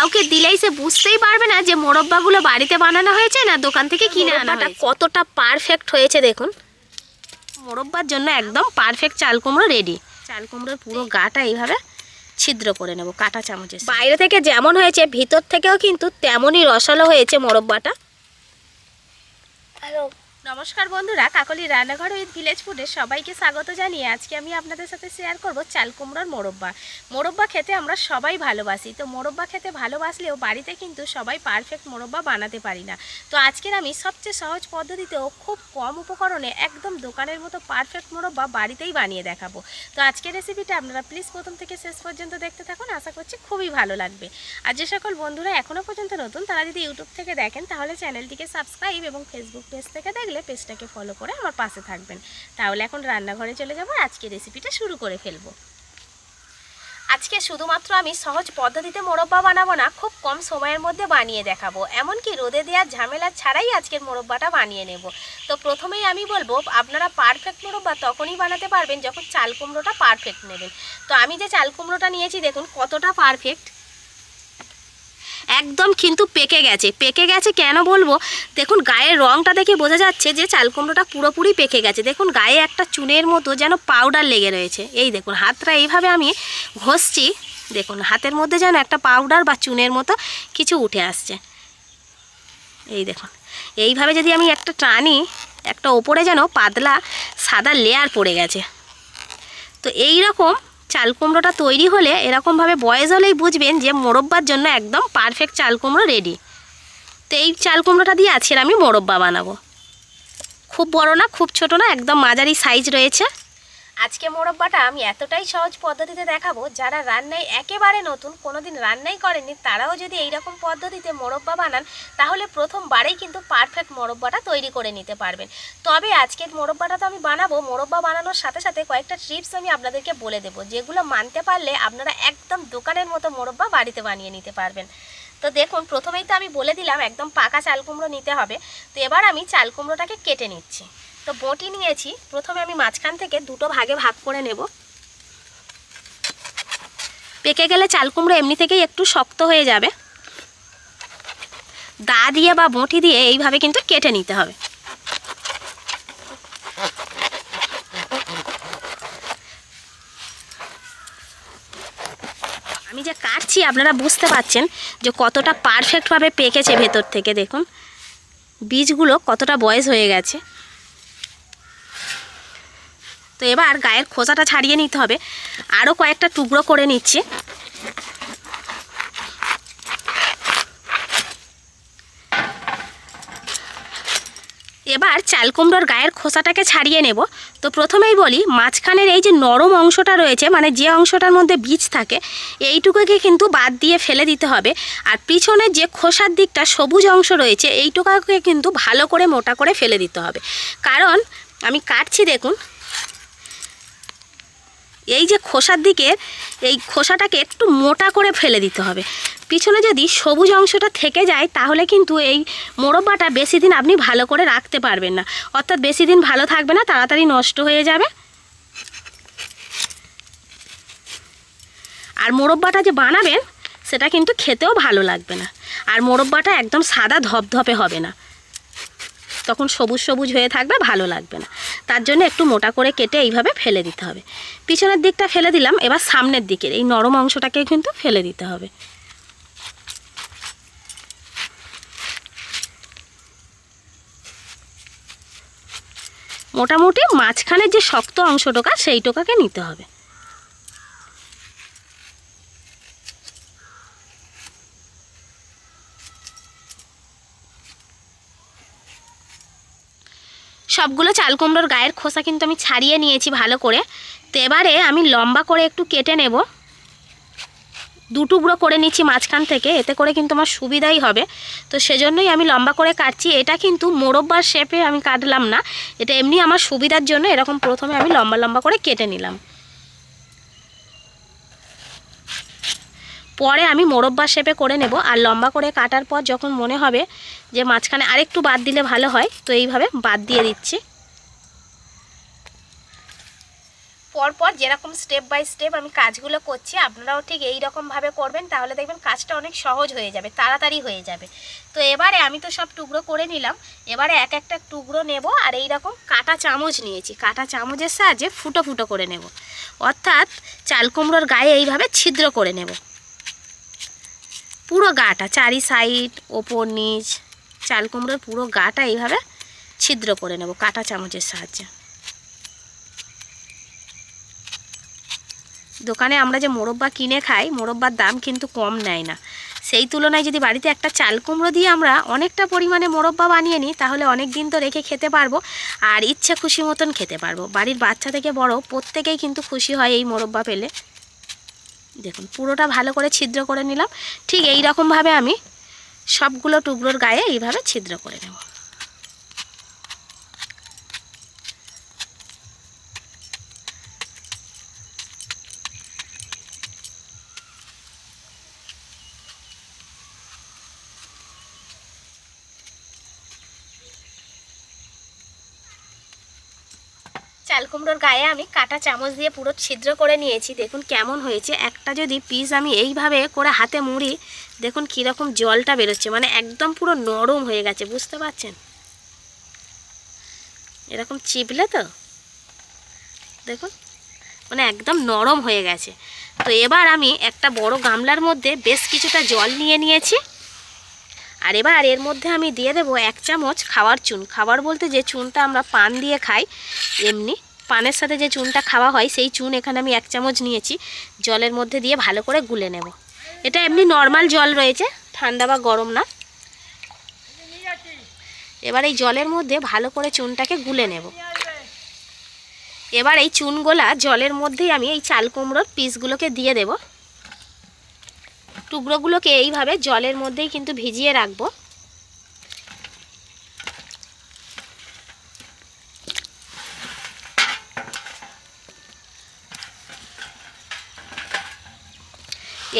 কাউকে দিলেই সে বুঝতেই পারবে না যে মোরব্বাগুলো বাড়িতে বানানো হয়েছে না দোকান থেকে কিনে আনা হয়েছে। কতটা পারফেক্ট হয়েছে দেখুন। মোরব্বার জন্য একদম পারফেক্ট চাল কুমড়ো রেডি। চাল কুমড়োর পুরো গাটা এইভাবে ছিদ্র করে নেব কাঁটা চামচে। বাইরে থেকে যেমন হয়েছে ভিতর থেকেও কিন্তু তেমনই রসালো হয়েছে মোরব্বাটা। নমস্কার বন্ধুরা, কাকলি রান্নাঘর উইথ ভিলেজ ফুডে সবাইকে স্বাগত জানিয়ে আজকে আমি আপনাদের সাথে শেয়ার করব চাল কুমড়োর মোরব্বা। মোরব্বা খেতে আমরা সবাই ভালোবাসি, তো মোরব্বা খেতে ভালোবাসলেও বাড়িতে কিন্তু সবাই পারফেক্ট মোরব্বা বানাতে পারি না। তো আজকের আমি সবচেয়ে সহজ পদ্ধতিতেও খুব কম উপকরণে একদম দোকানের মতো পারফেক্ট মোরব্বা বাড়িতেই বানিয়ে দেখাবো। তো আজকের রেসিপিটা আপনারা প্লিজ প্রথম থেকে শেষ পর্যন্ত দেখতে থাকুন, আশা করছি খুবই ভালো লাগবে। আর যে সকল বন্ধুরা এখনও পর্যন্ত নতুন তারা যদি ইউটিউব থেকে দেখেন তাহলে চ্যানেলটিকে সাবস্ক্রাইব এবং ফেসবুক পেজ থেকে দেখলে পেজটাকে ফলো করে আমার পাশে থাকবেন। তাহলে এখন রান্নাঘরে চলে যাব, আজকে রেসিপিটা শুরু করে ফেলবো। আজকে শুধুমাত্র আমি সহজ পদ্ধতিতে মোরব্বা বানাবো না, খুব কম সময়ের মধ্যে বানিয়ে দেখাবো, এমনকি রোদে দেওয়ার ঝামেলা ছাড়াই আজকের মোরব্বাটা বানিয়ে নেব। তো প্রথমেই আমি বলবো আপনারা পারফেক্ট মোরব্বা তখনই বানাতে পারবেন যখন চাল কুমড়োটা পারফেক্ট নেবেন। তো আমি যে চাল কুমড়োটা নিয়েছি দেখুন কতটা পারফেক্ট, একদম কিন্তু পেকে গেছে। কেন বলবো, দেখুন গায়ের রঙটা দেখে বোঝা যাচ্ছে যে চাল কুমড়োটা পুরোপুরি পেকে গেছে। দেখুন গায়ে একটা চুনের মতো যেন পাউডার লেগে রয়েছে। এই দেখুন হাতটা এইভাবে আমি ঘষছি, দেখুন হাতের মধ্যে যেন একটা পাউডার বা চুনের মতো কিছু উঠে আসছে। এই দেখুন এইভাবে যদি আমি একটা টানি, একটা ওপরে যেন পাতলা সাদা লেয়ার পড়ে গেছে। তো এই রকম চাল কুমড়োটা তৈরি হলে, এরকমভাবে বয়স হলেই বুঝবেন যে মোরব্বার জন্য একদম পারফেক্ট চাল কুমড়ো রেডি। তো এই চাল কুমড়োটা দিয়ে আজকের আমি মোরব্বা বানাবো। খুব বড় না খুব ছোট না, একদম মাঝারি সাইজ রয়েছে। আজকে মোরব্বাটা আমি এতটাই সহজ পদ্ধতিতে দেখাবো, যারা রান্নায় একেবারে নতুন, কোনোদিন রান্নাই করেনি, তারাও যদি এই রকম পদ্ধতিতে মোরব্বা বানান তাহলে প্রথমবারেই কিন্তু পারফেক্ট মোরব্বাটা তৈরি করে নিতে পারবেন। তবে আজকের মোরব্বাটা তো আমি বানাবো, মোরব্বা বানানোর সাথে সাথে কয়েকটা টিপস আমি আপনাদেরকে বলে দেবো, যেগুলো মানতে পারলে আপনারা একদম দোকানের মতো মোরব্বা বাড়িতে বানিয়ে নিতে পারবেন। তো দেখুন প্রথমেই তো আমি বলে দিলাম একদম পাকা চাল কুমড়ো নিতে হবে। তো এবার আমি চাল কুমড়োটাকে কেটে নিচ্ছি। তো বটি নিয়েছি, প্রথমে আমি মাঝখান থেকে দুটো ভাগে ভাগ করে নেব। পেকে গেলে চাল কুমড়ো এমনি থেকেই একটু শক্ত হয়ে যাবে, দা দিয়ে বা বটি দিয়ে এইভাবে কিন্তু কেটে নিতে হবে। আমি যে কাটছি আপনারা বুঝতে পারছেন যে কতটা পারফেক্টভাবে পেকেছে ভেতর থেকে। দেখুন বীজগুলো কতটা বয়স হয়ে গেছে। তো এবার গায়ের খোসাটা ছাড়িয়ে নিতে হবে। আরও কয়েকটা টুকরো করে নিচ্ছি। এবার চাল কুমড়োর গায়ের খোসাটাকে ছাড়িয়ে নেব। তো প্রথমেই বলি, মাঝখানের এই যে নরম অংশটা রয়েছে, মানে যে অংশটার মধ্যে বীজ থাকে, এইটুকুকে কিন্তু বাদ দিয়ে ফেলে দিতে হবে। আর পিছনের যে খোসার দিকটা সবুজ অংশ রয়েছে, এইটুকুকে কিন্তু ভালো করে মোটা করে ফেলে দিতে হবে। কারণ আমি কাটছি দেখুন, এই যে খোসার দিকের এই খোসাটাকে একটু মোটা করে ফেলে দিতে হবে। পিছনে যদি সবুজ অংশটা থেকে যায় তাহলে কিন্তু এই মোরব্বাটা বেশি দিন আপনি ভালো করে রাখতে পারবেন না, অর্থাৎ বেশি দিন ভালো থাকবে না, তাড়াতাড়ি নষ্ট হয়ে যাবে। আর মোরব্বাটা যে বানাবেন সেটা কিন্তু খেতেও ভালো লাগবে না। আর মোরব্বাটা একদম সাদা ধপধপে হবে না, তখন সবুজ সবুজ হয়ে থাকবে, ভালো লাগবে না। তার জন্য একটু মোটা করে কেটে এইভাবে ফেলে দিতে হবে। পিছনের দিকটা ফেলে দিলাম, এবার সামনের দিকের এই নরম অংশটাকে কিন্তু ফেলে দিতে হবে। মোটামুটি মাঝখানের যে শক্ত অংশটা সেইটাকে নিতে হবে। সবগুলো চাল কুমড়োর গায়ের খোসা কিন্তু আমি ছাড়িয়ে নিয়েছি ভালো করে। তো এবারে আমি লম্বা করে একটু কেটে নেব, দু টুকরো করে নিচ্ছি মাঝখান থেকে, এতে করে কিন্তু আমার সুবিধাই হবে। তো সেজন্যই আমি লম্বা করে কাটছি। এটা কিন্তু মোরব্বার শেপে আমি কাটলাম না, এটা এমনি আমার সুবিধার জন্য এরকম প্রথমে আমি লম্বা লম্বা করে কেটে নিলাম। পরে আমি মোরব্বার শেপে করে নেব। আর লম্বা করে কাটার পর যখন মনে হবে যে মাঝখানে আরেকটু বাদ দিলে ভালো হয়, তো এইভাবে বাদ দিয়ে দিচ্ছি। পরপর যেরকম স্টেপ বাই স্টেপ আমি কাজগুলো করছি আপনারাও ঠিক এই রকমভাবে করবেন, তাহলে দেখবেন কাজটা অনেক সহজ হয়ে যাবে, তাড়াতাড়ি হয়ে যাবে। তো এবারে আমি তো সব টুকরো করে নিলাম, এবারে এক একটা টুকরো নেব আর এই রকম কাঁটা চামচ নিয়েছি, কাঁটা চামচের সাহায্যে ফুটো ফুটো করে নেব, অর্থাৎ চাল কুমড়োর গায়ে এইভাবে ছিদ্র করে নেব পুরো গাটা, চারি সাইড ওপর নিচ চাল কুমড়োর পুরো গাটা এইভাবে ছিদ্র করে নেব কাঁটা চামচের সাহায্যে। দোকানে আমরা যে মোরব্বা কিনে খাই, মোরব্বার দাম কিন্তু কম নেয় না, সেই তুলনায় যদি বাড়িতে একটা চাল কুমড়ো দিয়ে আমরা অনেকটা পরিমাণে মোরব্বা বানিয়ে নিই তাহলে অনেক দিন তো রেখে খেতে পারবো আর ইচ্ছে খুশি মতন খেতে পারবো। বাড়ির বাচ্চা থেকে বড় প্রত্যেকেই কিন্তু খুশি হয় এই মোরব্বা পেলে। দেখুন পুরোটা ভালো করে ছিদ্র করে নিলাম, ঠিক এই রকমভাবে আমি সবগুলো টুকরোর গায়ে এইভাবে ছিদ্র করে নেব। চাল কুমড়োর গায়ে আমি কাঁটা চামচ দিয়ে পুরো ছিদ্র করে নিয়েছি, দেখুন কেমন হয়েছে। একটা যদি পিস আমি এইভাবে করে হাতে মুড়ি, দেখুন কীরকম জলটা বেরোচ্ছে, মানে একদম পুরো নরম হয়ে গেছে, বুঝতে পারছেন? এরকম চিপলে তো দেখুন মানে একদম নরম হয়ে গেছে। তো এবার আমি একটা বড় গামলার মধ্যে বেশ কিছুটা জল নিয়ে নিয়েছি, আর এবার এর মধ্যে আমি দিয়ে দেবো 1 চামচ খাওয়ার চুন। খাবার বলতে যে চুনটা আমরা পান দিয়ে খাই, এমনি পানের সাথে যে চুনটা খাওয়া হয় সেই চুন এখানে আমি 1 চামচ নিয়েছি, জলের মধ্যে দিয়ে ভালো করে গুলে নেব। এটা এমনি নর্মাল জল রয়েছে, ঠান্ডা বা গরম না। এবার এই জলের মধ্যে ভালো করে চুনটাকে গুলে নেব। এবার এই চুনগোলা জলের মধ্যেই আমি এই চাল কুমড়োর পিসগুলোকে দিয়ে দেব। টুকরোগুলোকে এইভাবে জলের মধ্যেই কিন্তু ভিজিয়ে রাখবো।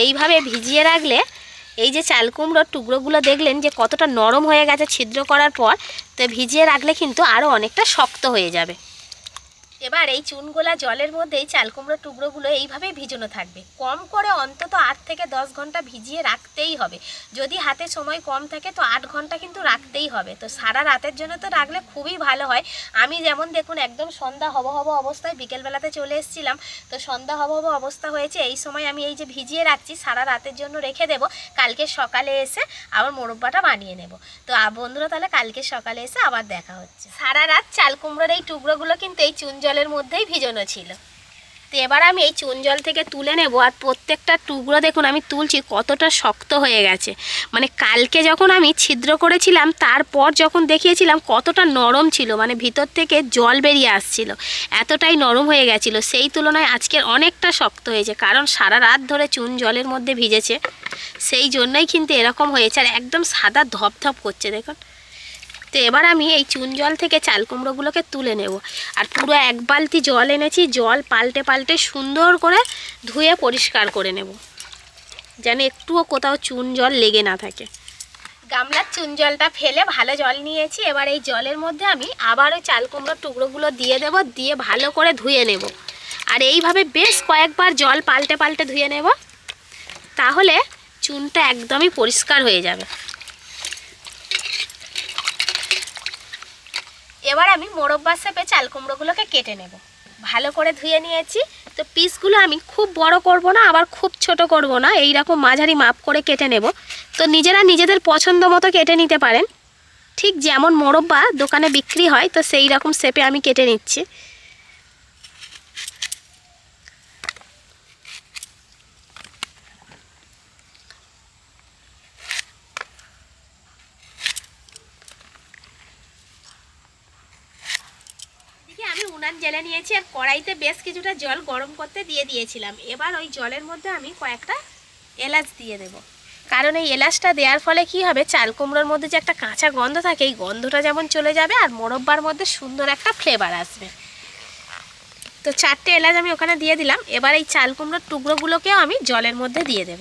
এইভাবে ভিজিয়ে রাখলে এই যে চাল কুমড়োর টুকরোগুলো দেখলেন যে কতটা নরম হয়ে গেছে ছিদ্র করার পর, তো ভিজিয়ে রাখলে কিন্তু আরও অনেকটা শক্ত হয়ে যাবে। এবার এই চুনগোলা জলের মধ্যেই চাল কুমড়োর টুকরোগুলো এইভাবেই ভিজানো থাকবে। কম করে অন্তত 8 থেকে 10 ঘন্টা ভিজিয়ে রাখতেই হবে। যদি হাতে সময় কম থাকে তো 8 ঘন্টা কিন্তু রাখতেই হবে। তো সারা রাতের জন্য তো রাখলে খুবই ভালো হয়। আমি যেমন দেখুন একদম সন্ধ্যা হব হব অবস্থায় বিকেলবেলাতে চলে এসেছিলাম, তো সন্ধ্যা হব হব অবস্থা হয়েছে, এই সময় আমি এই যে ভিজিয়ে রাখছি সারা রাতের জন্য রেখে দেব, কালকে সকালে এসে আবার মোরব্বাটা বানিয়ে নেব। তো বন্ধুরা তাহলে কালকে সকালে এসে আবার দেখা হচ্ছে। সারা রাত চাল কুমড়োর এই টুকরোগুলো কিন্তু এই চুন জলের মধ্যেই ভিজানো ছিল। তো এবার আমি এই চুন জল থেকে তুলে নেব, আর প্রত্যেকটা টুকরো দেখুন আমি তুলছি কতটা শক্ত হয়ে গেছে, মানে কালকে যখন আমি ছিদ্র করেছিলাম তারপর যখন দেখিয়েছিলাম কতটা নরম ছিল, মানে ভিতর থেকে জল বেরিয়ে আসছিল, এতটাই নরম হয়ে গেছিল। সেই তুলনায় আজকের অনেকটা শক্ত হয়েছে, কারণ সারা রাত ধরে চুন জলের মধ্যে ভিজেছে, সেই জন্যই কিন্তু এরকম হয়েছে। আর একদম সাদা ধপধপ করছে দেখুন। তো এবার আমি এই চুন জল থেকে চাল কুমড়োগুলোকে তুলে নেব, আর পুরো 1 বালতি জল এনেছি, জল পাল্টে পাল্টে সুন্দর করে ধুয়ে পরিষ্কার করে নেব, যেন একটুও কোথাও চুন জল লেগে না থাকে। গামলার চুন জলটা ফেলে ভালো জল নিয়েছি, এবার এই জলের মধ্যে আমি আবার ওই চাল কুমড়োর টুকরোগুলো দিয়ে দেব, দিয়ে ভালো করে ধুয়ে নেব। আর এইভাবে বেশ কয়েকবার জল পাল্টে পাল্টে ধুয়ে নেব, তাহলে চুনটা একদমই পরিষ্কার হয়ে যাবে। এবার আমি মোরব্বা শেপে চাল কুমড়োগুলোকে কেটে নেব। ভালো করে ধুয়ে নিয়েছি, তো পিসগুলো আমি খুব বড় করব না আবার খুব ছোট করব না, এই রকম মাঝারি মাপ করে কেটে নেব। তো নিজেরা নিজেদের পছন্দ মতো কেটে নিতে পারেন, ঠিক যেমন মোরব্বা দোকানে বিক্রি হয় তো সেই রকম শেপে আমি কেটে নিচ্ছি। আমি উনান জ্বেলে নিয়েছি, আর কড়াইতে বেশ কিছুটা জল গরম করতে দিয়ে দিয়েছিলাম। এবার ওই জলের মধ্যে আমি কয়েকটা এলাচ দিয়ে দেব, কারণ এই এলাচটা দেওয়ার ফলে কি হবে, চাল কুমড়োর মধ্যে যে একটা কাঁচা গন্ধ থাকে এই গন্ধটা যেমন চলে যাবে, আর মোরব্বার মধ্যে সুন্দর একটা ফ্লেভার আসবে। তো 4টে এলাচ আমি ওখানে দিয়ে দিলাম। এবার এই চাল কুমড়োর টুকরোগুলোকেও আমি জলের মধ্যে দিয়ে দেব।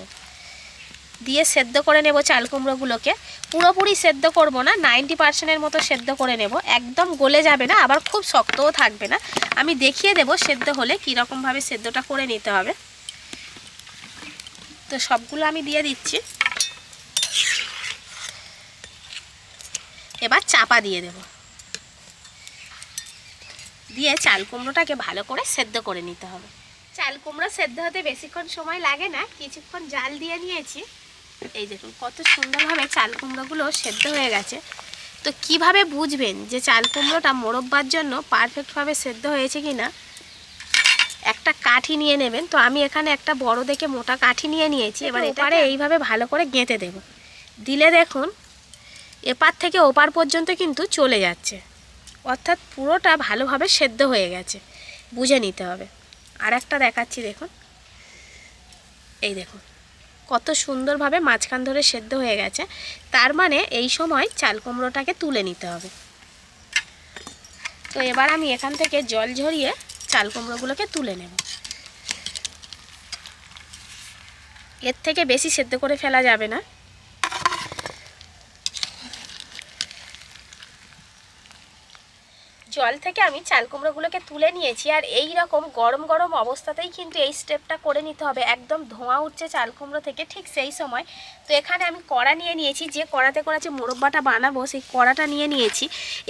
দিয়ে সেদ্ধ করে নেব চাল কুমড়োগুলোকে। পুরোপুরি সেদ্ধ করব না, 90% মতো সেদ্ধ করে নেব। একদম গলে যাবে না, আবার খুব শক্তও থাকবে না। আমি দেখিয়ে দেব সেদ্ধ হলে কীরকমভাবে সেদ্ধটা করে নিতে হবে। তো সবগুলো আমি দিয়ে দিচ্ছি। এবার চাপা দিয়ে দেব, দিয়ে চাল কুমড়োটাকে ভালো করে সেদ্ধ করে নিতে হবে। চাল কুমড়ো সেদ্ধ হতে বেশিক্ষণ সময় লাগে না, কিছুক্ষণ জাল দিয়ে নিয়েছি। এই দেখুন কত সুন্দরভাবে চাল কুমড়োগুলো সেদ্ধ হয়ে গেছে। তো কিভাবে বুঝবেন যে চাল কুমড়োটা মোরব্বার জন্য পারফেক্টভাবে সেদ্ধ হয়েছে কি না? একটা কাঠি নিয়ে নেবেন। তো আমি এখানে একটা বড় দেখে মোটা কাঠি নিয়ে নিয়েছি। এবার এবারে এইভাবে ভালো করে গেঁথে দেব। দিলে দেখুন এপার থেকে ওপার পর্যন্ত কিন্তু চলে যাচ্ছে, অর্থাৎ পুরোটা ভালোভাবে সেদ্ধ হয়ে গেছে। বুঝে নিতে হবে। আর একটা দেখাচ্ছি, দেখুন এই দেখুন কত সুন্দরভাবে মাঝখান ধরে সেদ্ধ হয়ে গেছে। তার মানে এই সময় চাল কুমড়োটাকে তুলে নিতে হবে। তো এবার আমি এখান থেকে জল ঝরিয়ে চাল কুমড়োগুলোকে তুলে নেব। এর থেকে বেশি সেদ্ধ করে ফেলা যাবে না। জল থেকে আমি চাল কুমড়োগুলোকে তুলে নিয়েছি। আর এই রকম গরম গরম অবস্থাতেই কিন্তু এই স্টেপটা করে নিতে হবে। একদম ধোঁয়া উঠছে চাল কুমড়ো থেকে ঠিক সেই সময়। তো এখানে আমি কড়া নিয়ে নিয়েছি, যে কড়াতে করে যে মোরব্বাটা বানাবো সেই কড়াটা নিয়ে নিয়েছি।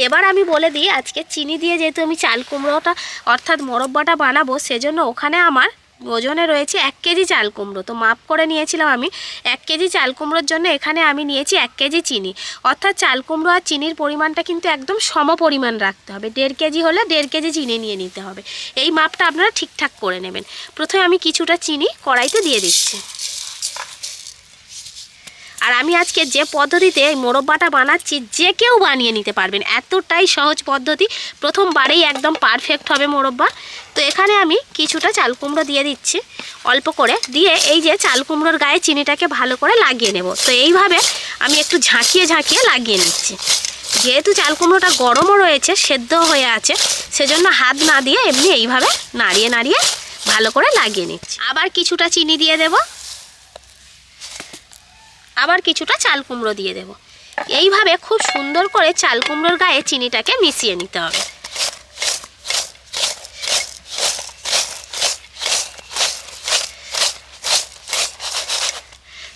এবার আমি বলে দিই, আজকে চিনি দিয়ে যেহেতু আমি চাল কুমড়োটা অর্থাৎ মোরব্বাটা বানাবো, সেজন্য ওখানে আমার ওজনে রয়েছে 1 কেজি চাল কুমড়ো। তো মাপ করে নিয়েছিলাম আমি 1 কেজি চাল কুমড়োর জন্য এখানে আমি নিয়েছি 1 কেজি চিনি। অর্থাৎ চাল কুমড়ো আর চিনির পরিমাণটা কিন্তু একদম সম পরিমাণ রাখতে হবে। 1.5 কেজি হলে 1.5 কেজি চিনি নিয়ে নিতে হবে। এই মাপটা আপনারা ঠিকঠাক করে নেবেন। প্রথমে আমি কিছুটা চিনি কড়াইতে দিয়ে দিচ্ছি। আর আমি আজকে যে পদ্ধতিতে এই মোরব্বাটা বানাচ্ছি, যে কেউ বানিয়ে নিতে পারবেন, এতটাই সহজ পদ্ধতি। প্রথমবারেই একদম পারফেক্ট হবে মোরব্বা। তো এখানে আমি কিছুটা চাল কুমড়ো দিয়ে দিচ্ছি, অল্প করে দিয়ে এই যে চাল কুমড়োর গায়ে চিনিটাকে ভালো করে লাগিয়ে নেব। তো এইভাবে আমি একটু ঝাঁকিয়ে ঝাঁকিয়ে লাগিয়ে নিচ্ছি। যেহেতু চাল কুমড়োটা গরমও রয়েছে, সেদ্ধ হয়ে আছে, সেজন্য হাত না দিয়ে এমনি এইভাবে নাড়িয়ে নাড়িয়ে ভালো করে লাগিয়ে নিচ্ছি। আবার কিছুটা চিনি দিয়ে দেব, আবার কিছুটা চাল কুমড়ো দিয়ে দেব। এইভাবে খুব সুন্দর করে চাল কুমড়োর গায়ে চিনিটাকে মিশিয়ে নিতে হবে।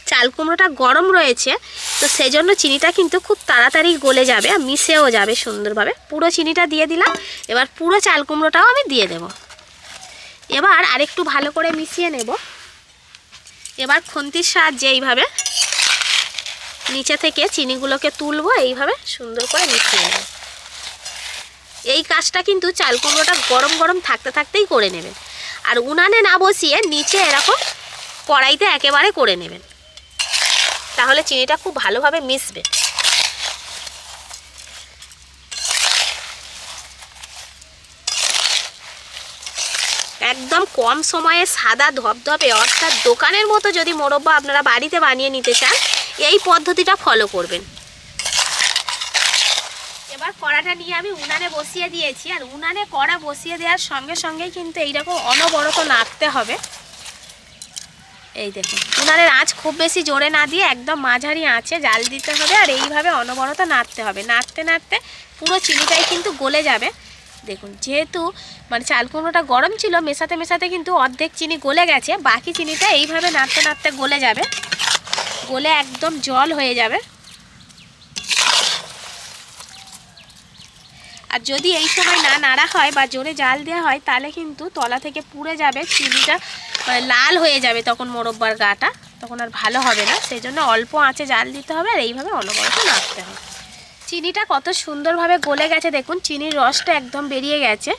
চাল কুমড়োটা গরম রয়েছে, তো সেজন্য চিনিটা কিন্তু খুব তাড়াতাড়ি গলে যাবে, মিশেও যাবে সুন্দরভাবে। পুরো চিনিটা দিয়ে দিলাম। এবার পুরো চাল কুমড়োটাও আমি দিয়ে দেব। এবার আরেকটু ভালো করে মিশিয়ে নেব। এবার খুন্তির সাহায্যে এইভাবে নিচে থেকে চিনিগুলোকে তুলবো, এইভাবে সুন্দর করে মিশিয়ে নেব। এই কাজটা কিন্তু চাল কুমড়োটা গরম গরম থাকতে থাকতেই করে নেবেন। আর উনানে না বসিয়ে নিচে এরকম কড়াইতে একেবারে করে নেবেন, তাহলে চিনিটা খুব ভালোভাবে মিশবে। একদম কম সময়ে সাদা ধবধবে অর্থাৎ দোকানের মতো যদি মোরব্বা আপনারা বাড়িতে বানিয়ে নিতে চান, এই পদ্ধতিটা ফলো করবেন। এবার কড়াটা নিয়ে আমি উনানে বসিয়ে দিয়েছি। আর উনানে কড়া বসিয়ে দেওয়ার সঙ্গে সঙ্গেই কিন্তু এইরকম অনবরত নাড়তে হবে। এই দেখুন উনানের আঁচ খুব বেশি জোরে না দিয়ে একদম মাঝারি আঁচে জাল দিতে হবে। আর এইভাবে অনবরত নাড়তে হবে। নাড়তে নাড়তে পুরো চিনিটাই কিন্তু গলে যাবে। দেখুন যেহেতু মানে চাল কুমড়োটা গরম ছিল, মেশাতে মেশাতে কিন্তু অর্ধেক চিনি গলে গেছে। বাকি চিনিটা এইভাবে নাড়তে নাড়তে গলে যাবে, গলে একদম জল হয়ে যাবে। আর যদি এই সময় না নাড়া হয় বা জোরে জাল দেওয়া হয়, তাহলে কিন্তু তলা থেকে পুড়ে যাবে, চিনিটা মানে লাল হয়ে যাবে তখন মোরব্বার গাটা, তখন আর ভালো হবে না। সেই জন্য অল্প আঁচে জাল দিতে হবে আর এইভাবে অনবরত নাড়তে হবে। চিনিটা কত সুন্দরভাবে গলে গেছে, দেখুন চিনির রসটা একদম বেরিয়ে গেছে।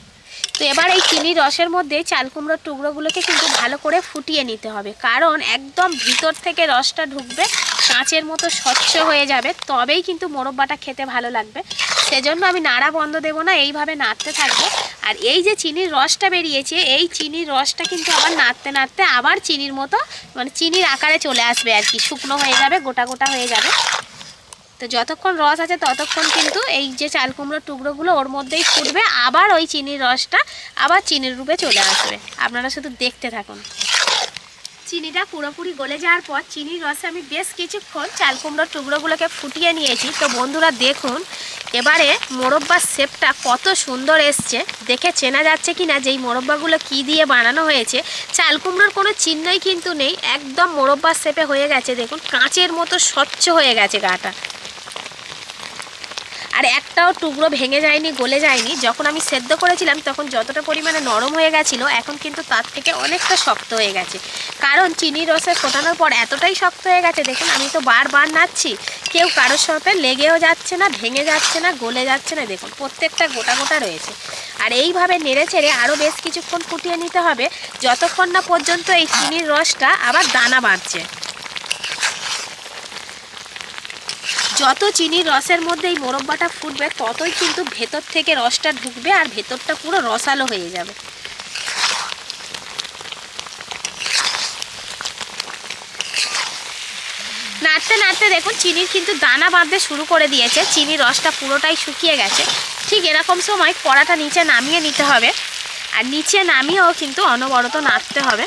তো এবার এই চিনির রসের মধ্যে চাল কুমড়োর টুকরোগুলোকে কিন্তু ভালো করে ফুটিয়ে নিতে হবে, কারণ একদম ভিতর থেকে রসটা ঢুকবে, কাঁচের মতো স্বচ্ছ হয়ে যাবে, তবেই কিন্তু মোরব্বাটা খেতে ভালো লাগবে। সেজন্য আমি নাড়া বন্ধ দেবো না, এইভাবে নাড়তে থাকবো। আর এই যে চিনির রসটা বেরিয়েছে, এই চিনির রসটা কিন্তু আবার নাড়তে নাড়তে আবার চিনির মতো মানে চিনির আকারে চলে আসবে আর কি, শুকনো হয়ে যাবে, গোটা গোটা হয়ে যাবে। তো যতক্ষণ রস আছে ততক্ষণ কিন্তু এই যে চাল কুমড়োর টুকরোগুলো ওর মধ্যেই ফুটবে, আবার ওই চিনির রসটা আবার চিনির রূপে চলে আসবে। আপনারা শুধু দেখতে থাকুন। চিনিটা পুরোপুরি গলে যাওয়ার পর চিনির রসে আমি বেশ কিছুক্ষণ চাল কুমড়োর টুকরোগুলোকে ফুটিয়ে নিয়েছি। তো বন্ধুরা দেখুন এবারে মোরব্বার শেপটা কত সুন্দর এসছে, দেখে চেনা যাচ্ছে কিনা যেই মোরব্বাগুলো কি দিয়ে বানানো হয়েছে। চাল কুমড়োর কোনো চিহ্নই কিন্তু নেই, একদম মোরব্বার শেপে হয়ে গেছে। দেখুন কাঁচের মতো স্বচ্ছ হয়ে গেছে গাটা, আর একটাও টুকরো ভেঙে যায়নি, গলে যায়নি। যখন আমি সেদ্ধ করেছিলাম তখন যতটা পরিমাণে নরম হয়ে গেছিলো, এখন কিন্তু তার থেকে অনেকটা শক্ত হয়ে গেছে। কারণ চিনির রসে ফোটানোর পর এতটাই শক্ত হয়ে গেছে, দেখুন আমি তো বারবার নাড়ছি, কেউ কারোর সাথে লেগেও যাচ্ছে না, ভেঙে যাচ্ছে না, গলে যাচ্ছে না। দেখুন প্রত্যেকটা গোটা গোটা রয়েছে। আর এইভাবে নেড়ে ছেড়ে আরও বেশ কিছুক্ষণ ফুটিয়ে নিতে হবে, যতক্ষণ না পর্যন্ত এই চিনির রসটা আবার দানা বাঁধছে। যত চিনির রসের মধ্যে এই মোরব্বাটা ফুটবে ততই কিন্তু ভেতর থেকে রসটা ঢুকবে আর ভেতরটা পুরো রসালো হয়ে যাবে। নাড়তে নাড়তে দেখুন চিনির কিন্তু দানা বাঁধতে শুরু করে দিয়েছে, চিনির রসটা পুরোটাই শুকিয়ে গেছে। ঠিক এরকম সময় কড়াটা নিচে নামিয়ে নিতে হবে, আর নিচে নামিয়েও কিন্তু অনবরত নাড়তে হবে।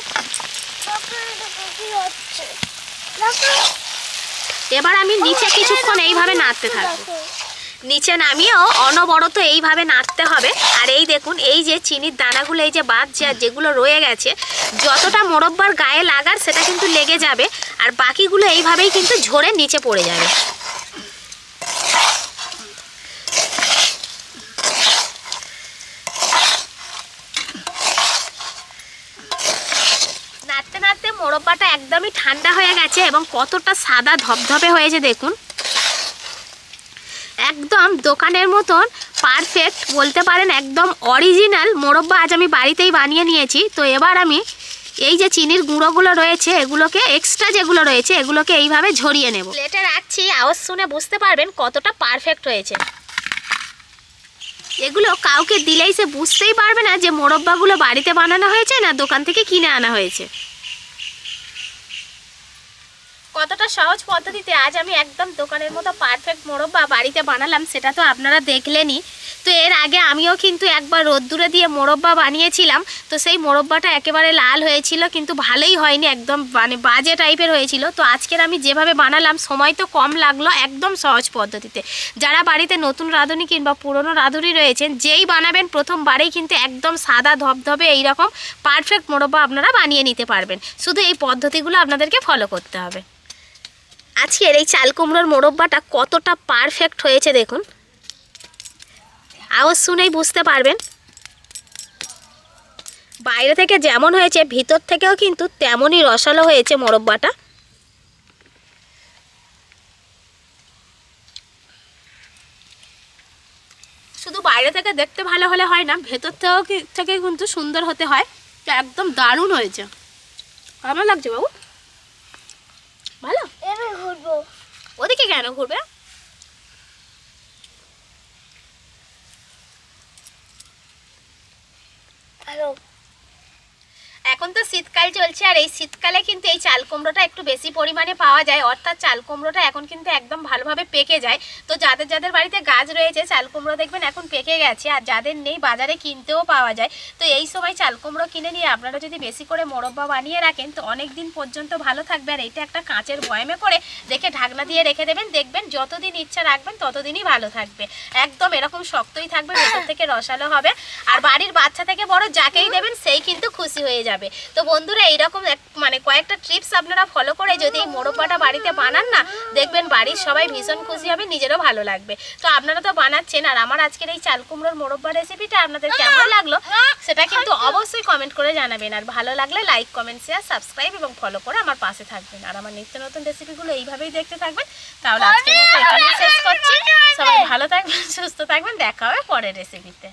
এবার আমি নিচে কিছুক্ষণ এইভাবে নাড়তে থাকবো, নিচে নামিয়েও অনবরত এইভাবে নাড়তে হবে। আর এই দেখুন এই যে চিনির দানাগুলো এই যে বাঁধছে আর যেগুলো রয়ে গেছে, যতটা মোরব্বার গায়ে লাগার সেটা কিন্তু লেগে যাবে, আর বাকিগুলো এইভাবেই কিন্তু ঝরে নিচে পড়ে যাবে। নাড়তে নাড়তে মোরব্বাটা একদমই ঠান্ডা হয়ে গেছে এবং কতটা সাদা ধবধবে হয়েছে দেখুন, একদম দোকানের মতন পারফেক্ট বলতে পারেন, একদম অরিজিনাল মোরব্বা আজ আমি বাড়িতেই বানিয়ে নিয়েছি। তো এবার আমি এই যে চিনির গুঁড়োগুলো রয়েছে এগুলোকে, এক্সট্রা যেগুলো রয়েছে এগুলোকে এইভাবে ঝরিয়ে নেব। প্লেটে রাখছি, আওয়াজ শুনে বুঝতে পারবেন কতটা পারফেক্ট হয়েছে। এগুলো কাউকে দিলেই সে বুঝতেই পারবে না যে মোরব্বাগুলো বাড়িতে বানানো হয়েছে না দোকান থেকে কিনে আনা হয়েছে। কতটা সহজ পদ্ধতিতে আজ আমি একদম দোকানের মতো পারফেক্ট মোরব্বা বাড়িতে বানালাম সেটা তো আপনারা দেখলেনই। তো এর আগে আমিও কিন্তু একবার রোদ্দুরে দিয়ে মোরব্বা বানিয়েছিলাম, তো সেই মোরব্বাটা একেবারে লাল হয়েছিল, কিন্তু ভালোই হয়নি, একদম মানে বাজে টাইপের হয়েছিল। তো আজকের আমি যেভাবে বানালাম, সময় তো কম লাগলো, একদম সহজ পদ্ধতিতে। যারা বাড়িতে নতুন রাঁধুনি কিংবা পুরনো রাঁধুনি রয়েছেন, যেই বানাবেন প্রথমবারেই কিন্তু একদম সাদা ধবধবে এইরকম পারফেক্ট মোরব্বা আপনারা বানিয়ে নিতে পারবেন। শুধু এই পদ্ধতিগুলো আপনাদেরকে ফলো করতে হবে। আজকের এই চাল কুমড়োর মোরব্বাটা কতটা পারফেক্ট হয়েছে দেখুন, আওয়াজ শুনেই বুঝতে পারবেন। বাইরে থেকে যেমন হয়েছে ভিতর থেকেও কিন্তু তেমনই রসালো হয়েছে মোরব্বাটা। শুধু বাইরে থেকে দেখতে ভালো হলে হয় না, ভেতর থেকে কিন্তু সুন্দর হতে হয়। তো একদম দারুণ হয়েছে, ভালো লাগছে বাবু? ভালো? এবার ঘুরবো। ওদিকে কেন ঘুরবে? হ্যালো। এখন তো শীতকাল চলছে, আর এই শীতকালে কিন্তু এই চাল কুমড়োটা একটু বেশি পরিমাণে পাওয়া যায়, অর্থাৎ চাল কুমড়োটা এখন কিন্তু একদম ভালোভাবে পেকে যায়। তো যাদের যাদের বাড়িতে গাছ রয়েছে চাল কুমড়ো দেখবেন এখন পেকে গেছে, আর যাদের নেই বাজারে কিনতেও পাওয়া যায়। তো এই সময় চাল কুমড়ো কিনে নিয়ে আপনারা যদি বেশি করে মোরব্বা বানিয়ে রাখেন তো অনেক দিন পর্যন্ত ভালো থাকবে। আর এটা একটা কাঁচের বয়ামে করে রেখে ঢাকনা দিয়ে রেখে দেবেন, দেখবেন যতদিন ইচ্ছা রাখবেন ততদিনই ভালো থাকবে। একদম এরকম শক্তই থাকবে, ভেতর থেকে রসালো হবে, আর বাড়ির বাচ্চা থেকে বড় যাকেই দেবেন সেই কিন্তু খুশি হয়ে যাবে। তো বন্ধুরা এইরকম মানে কয়েকটা টিপস আপনারা ফলো করে যদি এই মোরব্বাটা বাড়িতে বানান না, দেখবেন বাড়ির সবাই ভীষণ খুশি হবে, নিজেরও ভালো লাগবে। তো আপনারা তো বানাচ্ছেন, আর আমার আজকের এই চাল কুমড়োর মোরব্বা রেসিপিটা আপনাদের কেমন লাগলো সেটা কিন্তু অবশ্যই কমেন্ট করে জানাবেন। আর ভালো লাগলে লাইক, কমেন্ট, শেয়ার, সাবস্ক্রাইব এবং ফলো করে আমার পাশে থাকবেন। আর আমার নিত্য নতুন রেসিপিগুলো এইভাবেই দেখতে থাকবেন। তাহলে আজকের মতো এখানেই শেষ করছি। সবাই ভালো থাকবেন, সুস্থ থাকবেন, দেখা হবে পরের রেসিপিতে।